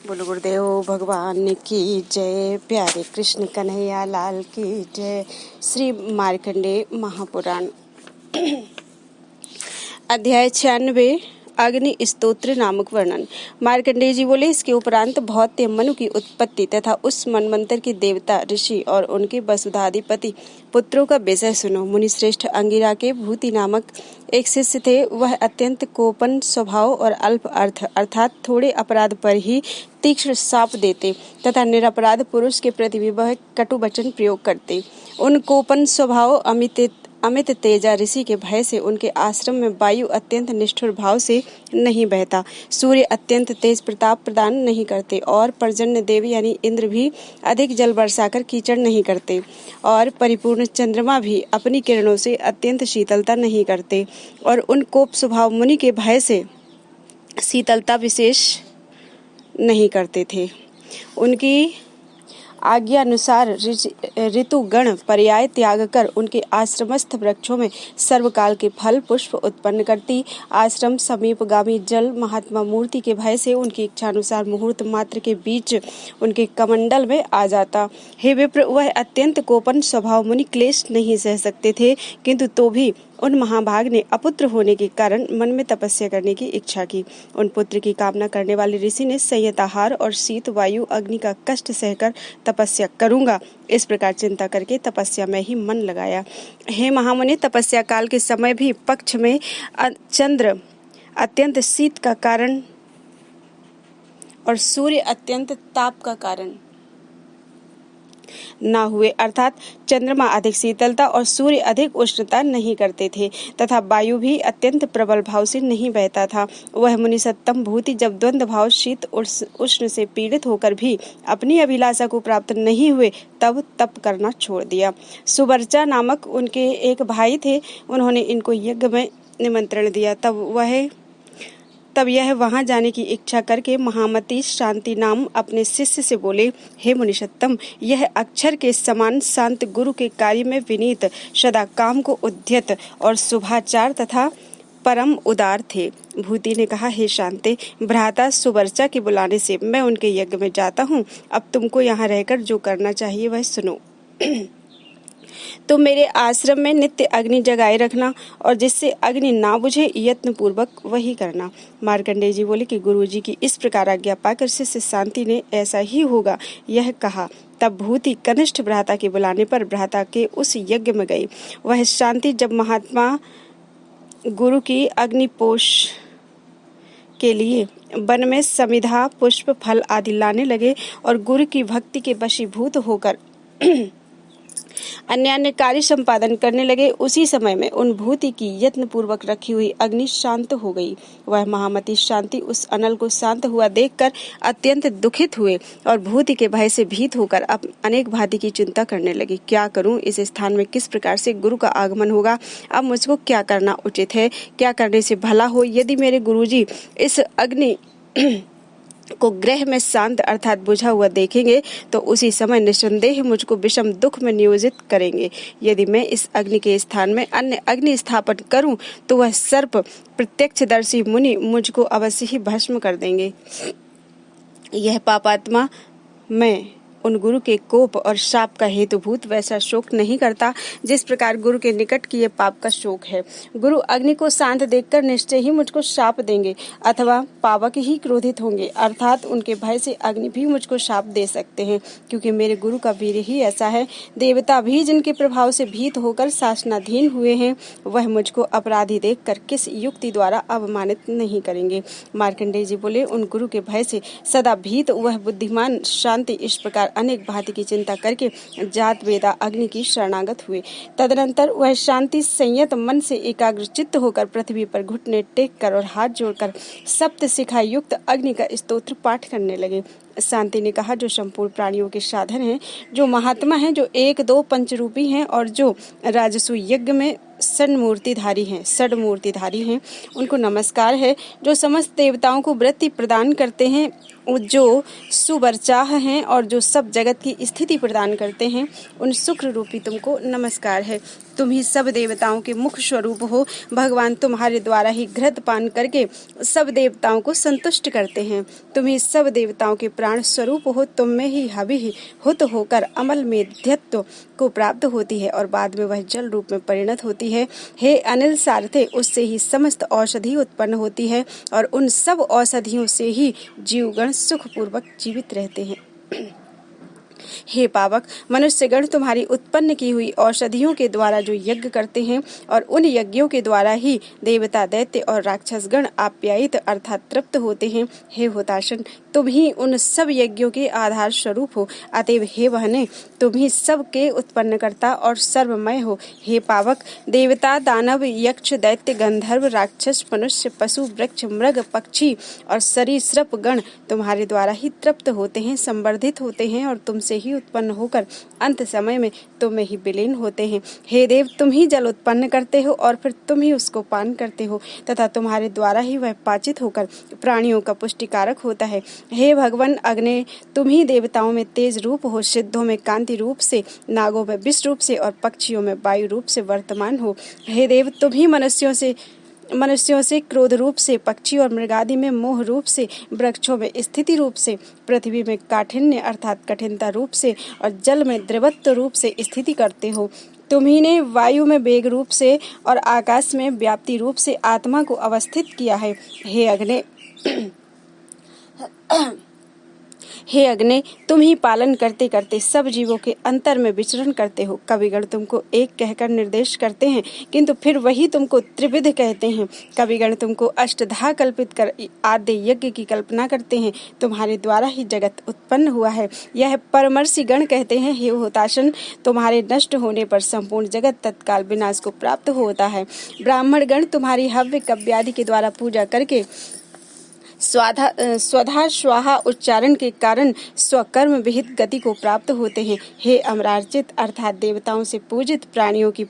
बोलो गुरुदेव भगवान की जय। प्यारे कृष्ण कन्हैया लाल की जय। श्री मार्कंडेय महापुराण अध्याय 96 अग्नि स्तोत्र नामक वर्णन। मार्कंडेय जी बोले, इसके उपरांत भौत्य मनु की उत्पत्ति तथा उस मनवंतर के देवता ऋषि और उनके वसुधाधिपति पुत्रों का विषय सुनो। मुनि श्रेष्ठ अंगिरा के भूति नामक एक शिष्य थे। वह अत्यंत कोपन स्वभाव और अल्प अर्थ अर्थात थोड़े अपराध पर ही तीक्ष्ण शाप देते तथा निरपराध पुरुष के प्रति भी वह कटु वचन प्रयोग करते। उन कोपन स्वभाव अमित तेजा ऋषि के भय से उनके आश्रम में वायु अत्यंत निष्ठुर भाव से नहीं बहता, सूर्य अत्यंत तेज प्रताप प्रदान नहीं करते और पर्जन्य देव यानी इंद्र भी अधिक जल बरसाकर कीचड़ नहीं करते और परिपूर्ण चंद्रमा भी अपनी किरणों से अत्यंत शीतलता नहीं करते और उन कोप स्वभाव मुनि के भय से शीतलता विशेष नहीं करते थे। उनकी आज्ञा अनुसार ऋतु गण पर्याय त्याग कर उनके आश्रमस्थ वृक्षों में सर्वकाल के फल पुष्प उत्पन्न करती। आश्रम समीपगामी जल महात्मा मूर्ति के भय से उनकी इच्छा अनुसार मुहूर्त मात्र के बीच उनके कमंडल में आ जाता। हे विप्र, वह अत्यंत कोपन स्वभाव मुनि क्लेश नहीं सह सकते थे, किंतु तो भी उन महाभाग ने अपुत्र होने के कारण मन में तपस्या करने की इच्छा की। उन पुत्र की कामना करने वाले ऋषि ने संयताहार और शीत वायु अग्नि का कष्ट सहकर तपस्या करूंगा, इस प्रकार चिंता करके तपस्या में ही मन लगाया। हे महामुनि, तपस्या काल के समय भी पक्ष में चंद्र अत्यंत शीत का कारण और सूर्य अत्यंत ताप का कारण ना हुए, अर्थात चंद्रमा अधिक शीतलता और सूर्य अधिक उष्णता नहीं करते थे तथा वायु भी अत्यंत प्रबल भाव से नहीं बहता था। वह मुनि सत्तम भूति जब द्वंद्व भाव शीत उष्ण से पीड़ित होकर भी अपनी अभिलाषा को प्राप्त नहीं हुए तब तप करना छोड़ दिया। सुवर्चा नामक उनके एक भाई थे, उन्होंने इनको यज्ञ में निमंत्रण दिया। तब यह वहां जाने की इच्छा करके महामती शांति नाम अपने शिष्य से बोले, हे मुनिषत्तम, यह अक्षर के समान शांत गुरु के कार्य में विनीत, सदा काम को उद्यत और शुभाचार तथा परम उदार थे। भूति ने कहा, हे शांते, भ्राता सुवर्चा के बुलाने से मैं उनके यज्ञ में जाता हूँ। अब तुमको यहाँ रहकर जो करना चाहिए वह सुनो। तो मेरे आश्रम में नित्य अग्नि जगाए रखना और जिससे अग्नि ना बुझे यत्न पूर्वक वही करना। मार्कंडेय जी बोले कि गुरुजी की इस प्रकार आज्ञा पाकर शिष्य शांति ने ऐसा ही होगा यह कहा। तब भूति कनिष्ठ भ्राता के बुलाने पर भ्राता के उस यज्ञ में गई। वह शांति जब महात्मा गुरु की अग्निपोष के लिए वन में समिधा पुष्प फल आदि लाने लगे और गुरु की भक्ति के वशीभूत होकर अन्य अन्य कार्य संपादन करने लगे, उसी समय में उन भूति की यत्न पूर्वक रखी हुई अग्नि शांत हो गई। वह महामती शांति उस अनल को शांत हुआ देखकर अत्यंत दुखित हुए और भूति के भय से भीत होकर अब अनेक भांति की चिंता करने लगी। क्या करूं, इस स्थान में किस प्रकार से गुरु का आगमन होगा, अब मुझको क्या करना उचित है, क्या करने से भला हो। यदि मेरे गुरुजी इस अग्नि को ग्रह में शांत अर्थात बुझा हुआ देखेंगे तो उसी समय निसंदेह मुझको विषम दुख में नियोजित करेंगे। यदि मैं इस अग्नि के स्थान में अन्य अग्नि स्थापन करूं तो वह सर्प प्रत्यक्षदर्शी मुनि मुझको अवश्य ही भस्म कर देंगे। यह पापात्मा मैं उन गुरु के कोप और शाप का हेतुभूत वैसा शोक नहीं करता जिस प्रकार गुरु के निकट किए पाप का शोक है। गुरु अग्नि को शांत देखकर निश्चय ही मुझको शाप देंगे अथवा पावक ही क्रोधित होंगे, अर्थात उनके भय से अग्नि भी मुझको शाप दे सकते हैं, क्योंकि मेरे गुरु का वीर ही ऐसा है। देवता भी जिनके प्रभाव से भीत होकर शासनाधीन हुए हैं वह मुझको अपराधी देखकर किस युक्ति द्वारा अवमानित नहीं करेंगे। मार्कंडेय जी बोले, उन गुरु के भय से सदा भीत वह बुद्धिमान शांति इस प्रकार अनेक भांति की चिंता करके जात वेदा अग्नि की शरणागत हुए। तदनंतर वह शांति संयत मन से एकाग्रचित्त होकर पृथ्वी पर घुटने टेक कर और हाथ जोड़कर सप्त शिखा युक्त अग्नि का स्तोत्र पाठ करने लगे। शांति ने कहा, जो संपूर्ण प्राणियों के साधन हैं, जो महात्मा हैं, जो एक दो पंचरूपी हैं और जो राजसु यज्ञ में षड्मूर्तिधारी हैं, उनको नमस्कार है। जो समस्त देवताओं को वृत्ति प्रदान करते हैं, जो सुवर्चाह हैं और जो सब जगत की स्थिति प्रदान करते हैं, उन शुक्र रूपी तुमको नमस्कार है। तुम ही सब देवताओं के मुख स्वरूप हो। भगवान तुम्हारे द्वारा ही घृत पान करके सब देवताओं को संतुष्ट करते हैं। तुम ही सब देवताओं के प्राण स्वरूप हो। तुम में ही हवि हुत होकर अमल मेध्यत्व को प्राप्त होती है और बाद में वह जल रूप में परिणत होती है। हे अनिल सारथे, उससे ही समस्त औषधि उत्पन्न होती है और उन सब औषधियों से ही जीवगण सुखपूर्वक जीवित रहते हैं। हे पावक, मनुष्यगण तुम्हारी उत्पन्न की हुई औषधियों के द्वारा जो यज्ञ करते हैं और उन यज्ञों के द्वारा ही देवता, दैत्य और राक्षसगण आप्यायित अर्थात तृप्त होते हैं। हे हुताशन, तुम ही उन सब यज्ञों के आधार स्वरूप हो। अतएव हे बहने, तुम ही सब के उत्पन्नकर्ता और सर्वमय हो। हे पावक, देवता, दानव, यक्ष, दैत्य, गंधर्व, राक्षस, मनुष्य, पशु, वृक्ष, मृग, पक्षी और सरीसृप गण तुम्हारे द्वारा ही तृप्त होते हैं, संवर्धित होते हैं और तुमसे ही उत्पन्न होकर अंत समय में तुम में ही विलीन होते हैं। हे देव, तुम ही जल उत्पन्न करते हो और फिर तुम ही उसको पान करते हो तथा तुम्हारे द्वारा ही वह पाचित होकर प्राणियों का पुष्टिकारक होता है। हे भगवान अग्नि, तुम ही देवताओं में तेज रूप हो, सिद्धों में कांति रूप से, नागों में विष रूप से और पक्षियों में वायु रूप से वर्तमान हो। हे देव, तुम ही मनुष्यों से क्रोध रूप से, पक्षी और मृगादि में मोह रूप से, वृक्षों में स्थिति रूप से, पृथ्वी में काठिन्य अर्थात कठिनता रूप से और जल में द्रवत्व रूप से स्थिति करते हो। तुम्ही ने वायु में वेग रूप से और आकाश में व्याप्ति रूप से आत्मा को अवस्थित किया है। हे अग्नि, तुम ही पालन करते करते सब जीवों के अंतर में विचरण करते हो। कविगण तुमको एक कहकर निर्देश करते हैं किंतु फिर वही तुमको त्रिविध कहते हैं। कविगण तुमको अष्टधा कल्पित कर आद्य यज्ञ की कल्पना करते हैं। तुम्हारे द्वारा ही जगत उत्पन्न हुआ है, यह परमर्षि गण कहते हैं। हे हुताशन, तुम्हारे नष्ट होने पर संपूर्ण जगत तत्काल विनाश को प्राप्त होता है। ब्राह्मण गण तुम्हारी हव्य कव्यादि के द्वारा पूजा करके स्वधा स्वाहा उच्चारण के कारण स्वकर्म विहित गति को प्राप्त होते हैं। हे अमरार्चित अर्थात देवताओं से पूजित प्राणियों की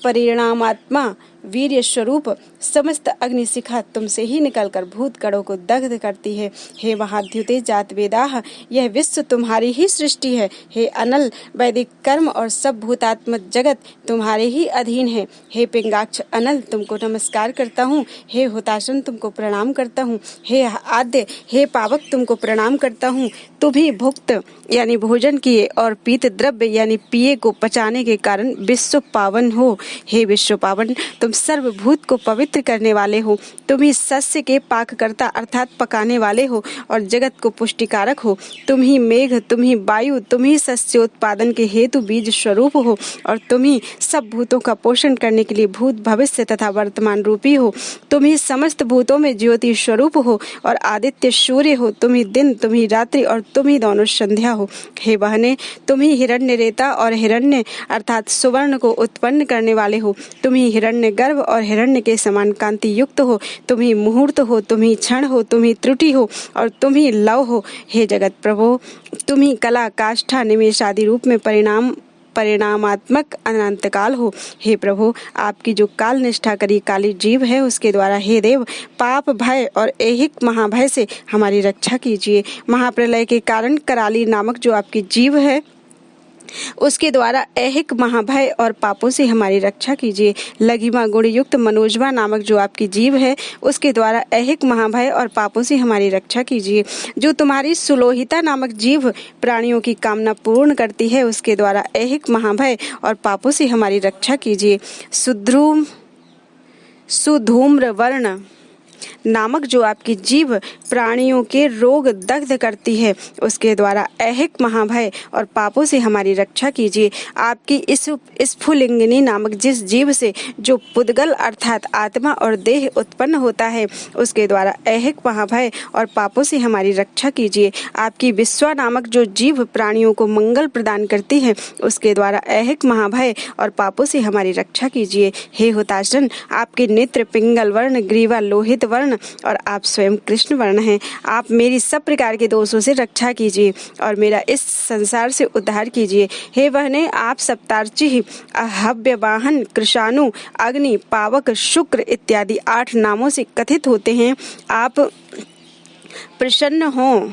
परिणामात्मा वीर्य स्वरूप समस्त अग्निशिखा तुमसे ही निकलकर भूत गणों को दग्ध करती है। हे महाद्युते जात वेदाह, यह विश्व तुम्हारी ही सृष्टि है। हे अनल, वैदिक कर्म और सब भूतात्मक जगत तुम्हारे ही अधीन है। हे पिंगाक्ष अनल, तुमको नमस्कार करता हूँ। हे हुताशन, तुमको प्रणाम करता हूँ। हे आद्य, हे पावक, तुमको प्रणाम करता हूँ। तुम ही भुक्त यानी भोजन किए और पीत द्रव्य यानी पिए को पचाने के कारण विश्व पावन हो। हे विश्व पावन, तुम सर्वभूत को पवित्र करने वाले हो। तुम ही सस्य के पाककर्ता अर्थात पकाने वाले हो और जगत को पुष्टिकारक हो। तुम ही मेघ, तुम ही वायु, तुम ही सस्योत्पादन के हेतु बीज स्वरूप हो और तुम ही सब भूतों का पोषण करने के लिए भूत, भविष्य तथा वर्तमान रूपी हो। तुम ही समस्त भूतों में ज्योति स्वरूप हो और आदित्य सूर्य हो। तुम ही दिन, तुम ही रात्रि और तुम ही दोनों संध्या हो। हे बहने, तुम ही हिरण्य रेता और हिरण्य अर्थात सुवर्ण को उत्पन्न करने वाले हो। तुम ही हिरण्य गर्भ और हिरण्य के समान कांति युक्त हो। तुम ही मुहूर्त हो, तुम ही क्षण हो, तुम ही त्रुटि हो और तुम ही लव हो। हे जगत प्रभो, तुम ही कला, काष्ठा, निमेष आदि रूप में परिणामात्मक अनंतकाल हो। हे प्रभु, आपकी जो काल निष्ठा करी काली जीव है उसके द्वारा हे देव पाप, भय और ऐहिक महाभय से हमारी रक्षा कीजिए। महाप्रलय के कारण कराली नामक जो आपकी जीव है उसके द्वारा ऐहिक महाभय और पापों से हमारी रक्षा कीजिए। लघिमा गुण युक्त मनोजमा नामक जो आपकी जीव है उसके द्वारा ऐहिक महाभय और पापों से हमारी रक्षा कीजिए। जो तुम्हारी सुलोहिता नामक जीव प्राणियों की कामना पूर्ण करती है उसके द्वारा ऐहिक महाभय और पापों से हमारी रक्षा कीजिए। सुधूम्र वर्ण नामक जो आपकी जीव प्राणियों के रोग दग्ध करती है उसके द्वारा ऐहिक महाभय और पापों से हमारी रक्षा कीजिए। आपकी इस स्फुलिंगिनी नामक जिस जीव से जो पुद्गल अर्थात आत्मा और देह उत्पन्न होता है उसके द्वारा ऐहिक महाभय और पापों से हमारी रक्षा कीजिए। आपकी विश्वा नामक जो जीव प्राणियों को मंगल प्रदान करती है उसके द्वारा ऐहिक महाभय और पापों से हमारी रक्षा कीजिए। हे हुताशन, आपके नेत्र पिंगल वर्ण, ग्रीवा लोहित वर्ण और आप स्वयं कृष्ण वर्ण हैं। आप मेरी सब प्रकार के दोषों से रक्षा कीजिए और मेरा इस संसार से उद्धार कीजिए। हे बहने, आप सप्तार्ची, हव्य वाहन, कृशानु, अग्नि, पावक, शुक्र इत्यादि 8 नामों से कथित होते हैं। आप प्रसन्न हो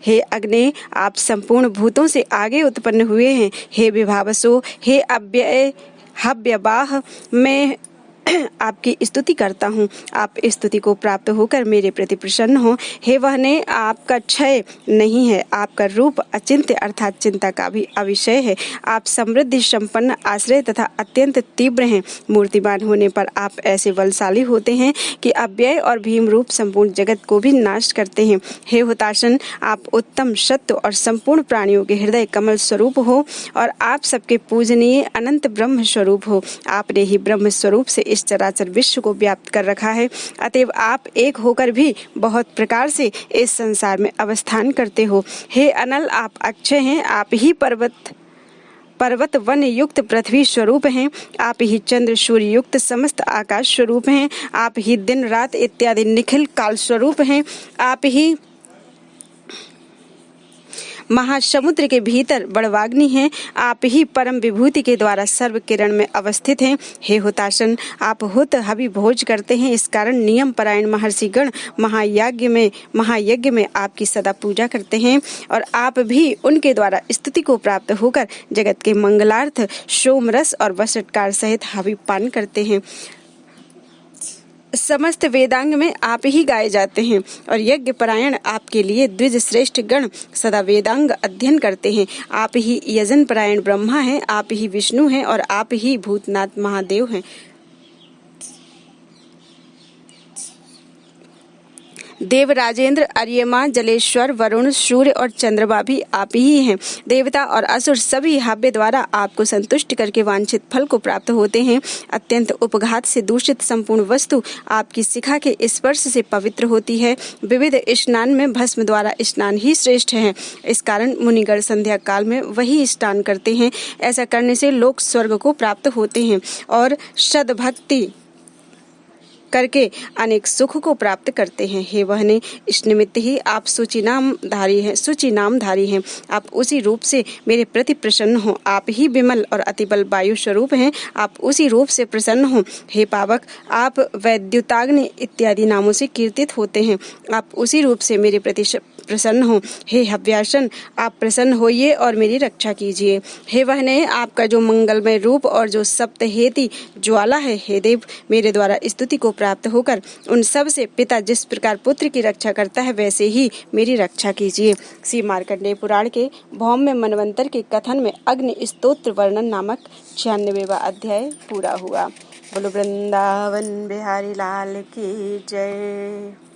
हे अग्नि, आप संपूर्ण भूतों से आगे उत्पन्न हुए हैं। हे विभावसो, हे अव्यय हव्यवाह, मैं आपकी स्तुति करता हूँ। आप स्तुति को प्राप्त होकर मेरे प्रति प्रसन्न हो। हे वहने, आपका क्षय नहीं है। आपका रूप अचिंत्य अर्थात चिंता का भी अविषय है। आप समृद्धि संपन्न, आश्रय तथा अत्यंत तीव्र हैं। मूर्तिमान होने पर आप ऐसे बलशाली होते हैं कि अव्यय और भीम रूप संपूर्ण जगत को भी नाश करते हैं। हे हुताशन, आप उत्तम सत्व और संपूर्ण प्राणियों के हृदय कमल स्वरूप हो और आप सबके पूजनीय अनंत ब्रह्म स्वरूप हो। आपने ही ब्रह्म स्वरूप से इस चराचर विश्व को व्याप्त कर रखा है। अतएव आप एक होकर भी बहुत प्रकार से इस संसार में अवस्थान करते हो। हे अनल, आप अक्षय हैं। आप ही पर्वत वन युक्त पृथ्वी स्वरूप हैं। आप ही चंद्र सूर्य युक्त समस्त आकाश स्वरूप हैं। आप ही दिन रात इत्यादि निखिल काल स्वरूप हैं। आप ही महासमुद्र के भीतर बड़वाग्नि हैं। आप ही परम विभूति के द्वारा सर्व किरण में अवस्थित हैं। हे हुताशन, आप हुत हवि भोज करते हैं। इस कारण नियम परायण महर्षिगण महायज्ञ में आपकी सदा पूजा करते हैं और आप भी उनके द्वारा स्तुति को प्राप्त होकर जगत के मंगलार्थ सोमरस और वसटकार सहित हवि पान करते हैं। समस्त वेदांग में आप ही गाए जाते हैं और यज्ञ परायण आपके लिए द्विज श्रेष्ठ गण सदा वेदांग अध्ययन करते हैं। आप ही यजन परायण ब्रह्मा हैं। आप ही विष्णु हैं और आप ही भूतनाथ महादेव हैं। देव, राजेंद्र, अर्यमा, जलेश्वर, वरुण, सूर्य और चंद्रमा भी आप ही हैं। देवता और असुर सभी हव्य द्वारा आपको संतुष्ट करके वांछित फल को प्राप्त होते हैं। अत्यंत उपघात से दूषित संपूर्ण वस्तु आपकी शिखा के स्पर्श से पवित्र होती है। विविध स्नान में भस्म द्वारा स्नान ही श्रेष्ठ है। इस कारण मुनिगण संध्या काल में वही स्नान करते हैं। ऐसा करने से लोग स्वर्ग को प्राप्त होते हैं और सद्भक्ति करके अनेक सुख को प्राप्त करते हैं। हे वहने, इस निमित्त ही आप सूची नामधारी हैं। आप उसी रूप से मेरे प्रति प्रसन्न हो। आप ही विमल और अतिबल वायु स्वरूप हैं। आप उसी रूप से प्रसन्न हो। हे पावक, आप वैद्युताग्नि इत्यादि नामों से कीर्तित होते हैं। आप उसी रूप से मेरे प्रति प्रसन्न हो। हे हव्यासन, आप प्रसन्न होइए और मेरी रक्षा कीजिए। हे वहने, आपका जो मंगलमय रूप और जो सप्तहेती ज्वाला है, हे देव, मेरे द्वारा स्तुति को प्राप्त होकर उन सब से पिता जिस प्रकार पुत्र की रक्षा करता है वैसे ही मेरी रक्षा कीजिए। श्री मार्कंडेय पुराण के भौम्य मनवंतर के कथन में अग्नि स्तोत्र वर्णन नामक 96वां अध्याय पूरा हुआ। बोलो वृंदावन बिहारी लाल की जय।